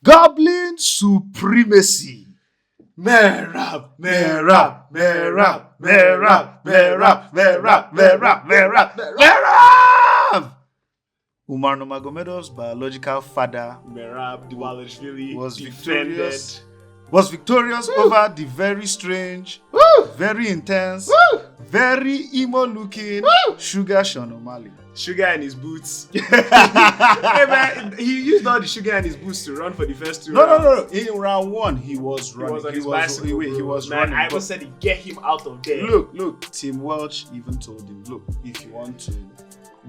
Goblin supremacy. Merab. Umar Nurmagomedov's biological father, Merab Dvalishvili, was defended. victorious over the very strange, very intense, very emo-looking Sugar Sean O'Malley. Sugar in his boots. Hey man, he used all the sugar in his boots to run for the first two rounds. No. In round one, he was running. He was on his bicycle. He was man, running. I even said he get him out of there. Look. Tim Welch even told him, look, if you want to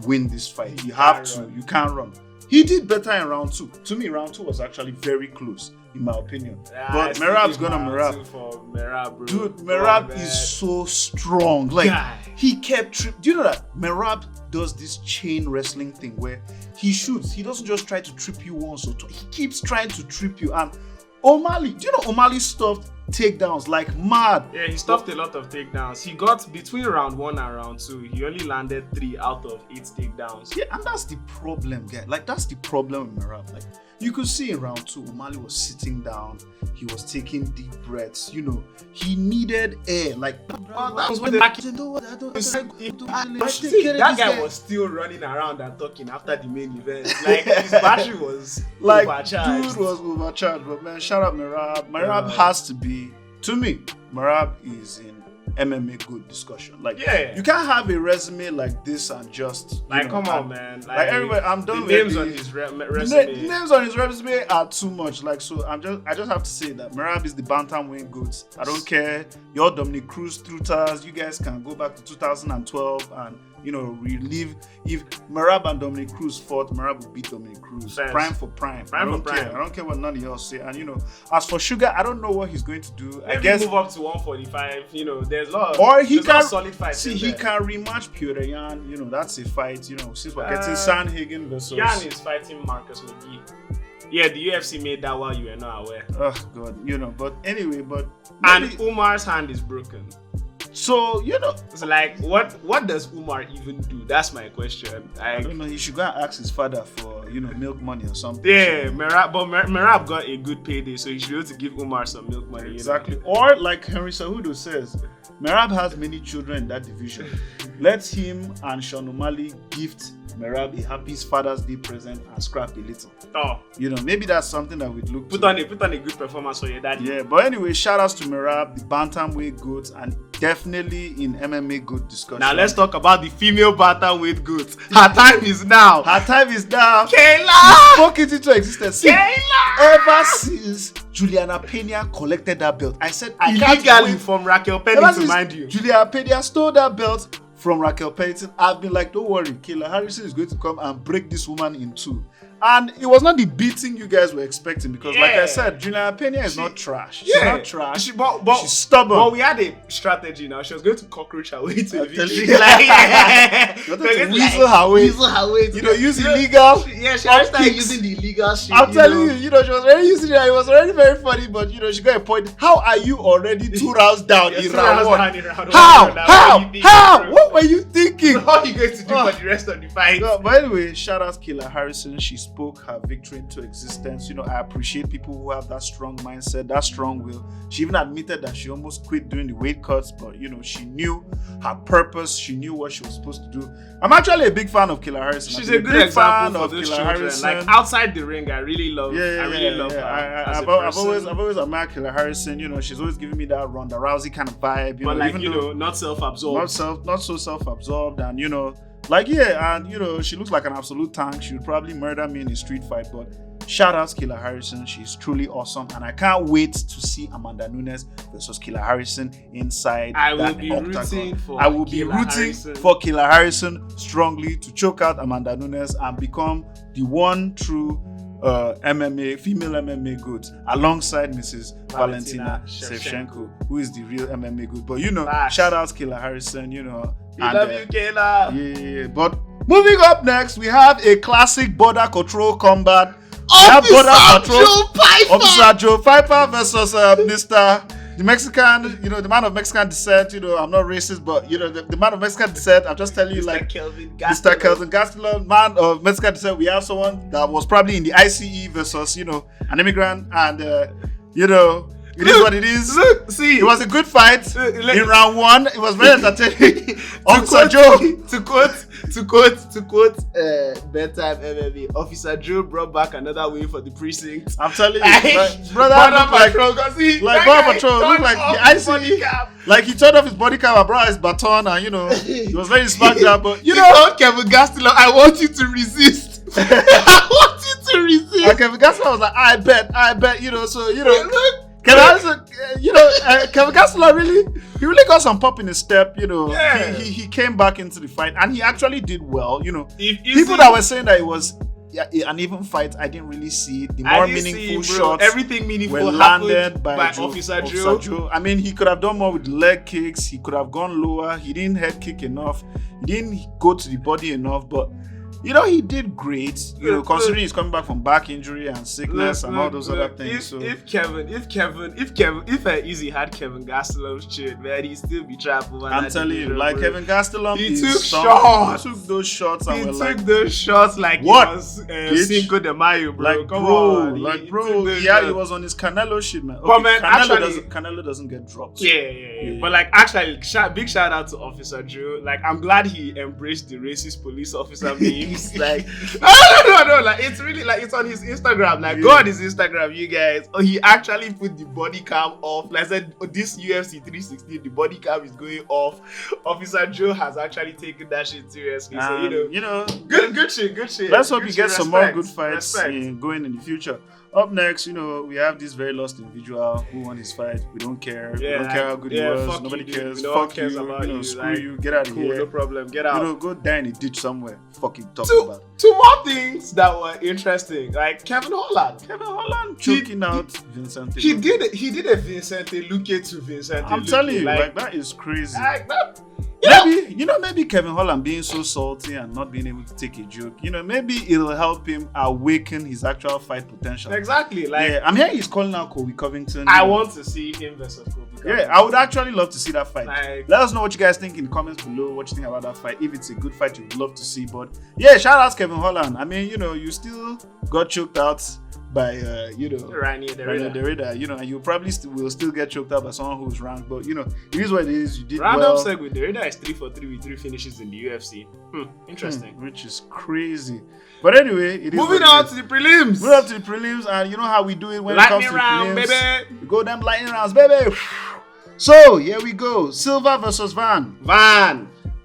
win this fight, you have to. run. You can't run. He did better in round two. To me, round two was actually very close, in my opinion. But Merab's gonna Merab. For Merab, bro. Dude, Merab is so strong. Like, he kept trip. Do you know that Merab does this chain wrestling thing where he shoots? He doesn't just try to trip you once or twice. He keeps trying to trip you. And O'Malley, do you know O'Malley stuffed takedowns like mad? Yeah, he stuffed a lot of takedowns. He got between round 1 and round 2. He only landed 3 out of 8 takedowns. Yeah, and that's the problem, guy. Like, that's the problem with Merab. Like, you could see in round 2, O'Malley was sitting down. He was taking deep breaths. You know, he needed air. Like, that was when that guy was still running around and talking after the main event. Like, his battery was overcharged. Dude was overcharged. But man, shout out Merab. Merab has to be, to me, Merab is in MMA good discussion. Like, you can't have a resume like this and just come on, man. Like everywhere, I'm done with names on his resume. The names on his resume are too much. Like, so I just have to say that Merab is the bantamweight goods. I don't care. You're Dominic Cruz truthers. You guys can go back to 2012 and relive. If Merab and Dominic Cruz fought, Merab would beat Dominic Cruz. Prime for prime. I don't care what none of y'all say. And as for Sugar, I don't know what he's going to do. Maybe I guess move up to 145. There's a lot. Or he can solid fight. See, he can rematch Piotr Jan. That's a fight. Since we're getting Sanhagen versus Jan is fighting Marcus McGee. Yeah, the UFC made that while you were not aware. Oh God, but anyway, and Umar's hand is broken. So it's like, what does Umar even do? That's my question. I don't know. He should go and ask his father for milk money or something. Yeah, Merab got a good payday, so he should be able to give Umar some milk money. Exactly. Or like Henry Cejudo says, Merab has many children in that division. Let him and Sean O'Malley gift Merab a happy Father's Day present and scrap a little. Oh, maybe that's something that we'd look put on a good performance for your daddy. Yeah, but anyway, shout outs to Merab, the bantamweight goats, and definitely in MMA good discussion. Now let's talk about the female bantamweight goats. Her time is now. Kayla spoke it into existence. Kayla! Ever since Juliana Pena collected that belt, I said I can't illegally wait. From Raquel Pennington, mind you. Juliana Pena stole that belt from Raquel Pennington. I've been like, don't worry, Kayla Harrison is going to come and break this woman in two. And it was not the beating you guys were expecting because, like I said, Juliana Pena is not trash. She's not trash. She's stubborn. But we had a strategy now. She was going to cockroach her way to the victory. Weasel her way. Use illegal. Yeah, she started using the illegal shit. I'm telling you, she was already using it. It was already very funny, but she got a point. How are you already 2 rounds down in round 1? How? What were you thinking? What are you going to do for the rest of the fight? No, but anyway, shout out Kayla Harrison. She spoke her victory into existence. I appreciate people who have that strong mindset, that strong will. She even admitted that she almost quit doing the weight cuts, but she knew her purpose. She knew what she was supposed to do. I'm actually a big fan of Kayla Harrison. She's a good example for those children. Like outside the ring, I really love. I really love her. I've always admired Kayla Harrison. She's always giving me that Ronda Rousey kind of vibe. But not self-absorbed. Not so self-absorbed, and she looks like an absolute tank. She would probably murder me in a street fight, but shout out Kayla Harrison. She's truly awesome, and I can't wait to see Amanda Nunes versus Kayla Harrison inside that octagon. I will be rooting for Kayla Harrison strongly to choke out Amanda Nunes and become the one true female MMA goods alongside Mrs. Valentina Shevchenko, who is the real MMA good. But shout out Kayla Harrison. We love you, Kayla. Yeah. But moving up next, we have a classic border control combat. Officer Joe Piper versus Mr. the Mexican, the man of Mexican descent, I'm not racist, but the man of Mexican descent, I'm just telling you, like Mr. Kelvin Gastelum, man of Mexican descent, we have someone that was probably in the ICE versus, an immigrant, and it is what it is. Look, see, it was a good fight in round one. It was very entertaining. Officer Joe, to quote, bedtime MMA. Officer Joe brought back another win for the precinct. I'm telling you, like, brother, Border Patrol looked like the ICE. Like he turned off his body cam, brought his baton, and he was very smacked up. But Kevin Gastelum, I want you to resist. I want you to resist. And Kevin Gastelum was like, I bet, so Look. Kevin Gastelum really got some pop in his step. Yeah. He came back into the fight and he actually did well. People that were saying that it was an even fight, I didn't really see it. The more meaningful shots, everything meaningful were landed by Officer Joe. I mean, he could have done more with leg kicks. He could have gone lower. He didn't head kick enough. He didn't go to the body enough, but. He did great, considering he's coming back from back injury and sickness and all those other things. If Easy had Kevin Gastelum's chin, man, he'd still be trapped. I'm telling you, like Kevin Gastelum, he took shots. He took those shots and he were took like, those shots like what? He was Cinco de Mayo, bro. Like, Come bro, on. He was on his Canelo shit, man. Okay, man, Canelo doesn't get dropped. Yeah. But like, actually, big shout out to Officer Joe. Like, I'm glad he embraced the racist police officer memes. Like. No. Like, it's really like it's on his Instagram. Like, go on his Instagram, you guys. Oh, he actually put the body cam off. Like I said, this UFC 360, the body cam is going off. Officer Joe has actually taken that shit seriously. So good shit. Let's hope he gets some more good fights going in the future. Up next, we have this very lost individual who won his fight. We don't care. We don't care how good he was. Nobody cares. Fuck cares about you. Screw you. Get out of here. No problem. Get out. Go die in a ditch somewhere. Fucking talk about. Two more things that were interesting. Like Kevin Holland choking out Vincente. He did a Vincente Luque to Vincente. I'm telling you, like that is crazy. Like that. Maybe Kevin Holland being so salty and not being able to take a joke, maybe it'll help him awaken his actual fight potential. Exactly. Like, I'm hearing he's calling out Colby Covington. I want to see him versus Colby Covington. Yeah, I would actually love to see that fight. Like, let us know what you guys think in the comments below. What you think about that fight? If it's a good fight, you'd love to see. But yeah, shout out to Kevin Holland. I mean, you still got choked out by Rania Derrida, and you probably will still get choked out by someone who's ranked, but it is what it is. You did random well. segue. Derrida is 3-for-3 with 3 finishes in the UFC. Interesting. Which is crazy. But anyway, it is moving on to the prelims. Moving on to the prelims, and you know how we do it when lightning it comes to round, the prelims. baby. We go them lightning rounds, baby. So here we go. Silva versus Van.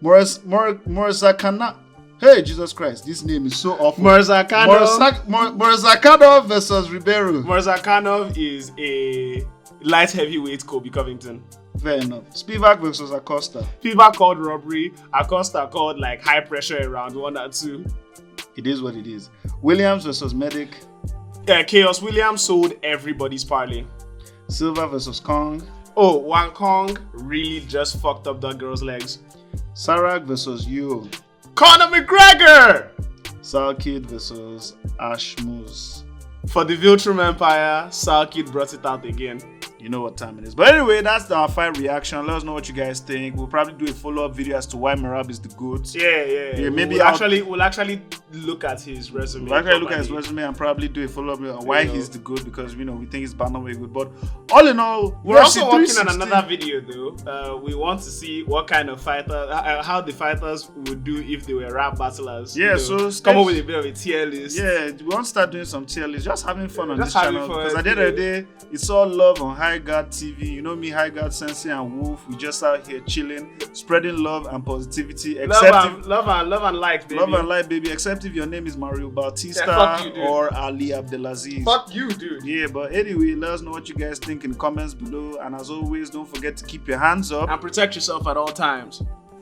Morazakana. Hey, Jesus Christ, this name is so awful. Morazakano versus Ribeiro. Morazakano is a light heavyweight Colby Covington. Fair enough. Spivak versus Acosta. Spivak called robbery. Acosta called like high pressure in round 1 and 2. It is what it is. Williams versus Medic. Chaos Williams sold everybody's parlay. Silva versus Kong. Oh, Wang Kong really just fucked up that girl's legs. Sarag versus Yu. Conor McGregor! Salkid versus Ashmuz. For the Viltrum Empire, Salkid brought it out again. You know what time it is. But anyway, that's our fight reaction. Let us know what you guys think. We'll probably do a follow-up video as to why Merab is the GOAT. Yeah. Maybe we'll actually look at his resume. We'll actually look at his resume and probably do a follow-up video on why he's the GOAT, because we think he's Bantamweight good. But all in all, we're also working on another video though. We want to see what kind of fighter, how the fighters would do if they were rap battlers. Yeah, so come up with a bit of a tier list. Yeah, we want to start doing some tier lists, just having fun on this channel. Because at the end of the day, it's all love on High Guard TV. You know me, High Guard Sensei and Wolf. We just out here chilling, spreading love and positivity. Love and light, baby. Love and light, baby. Except if your name is Mario Bautista or Ali Abdelaziz. Fuck you, dude. Yeah, but anyway, let us know what you guys think in the comments below. And as always, don't forget to keep your hands up and protect yourself at all times.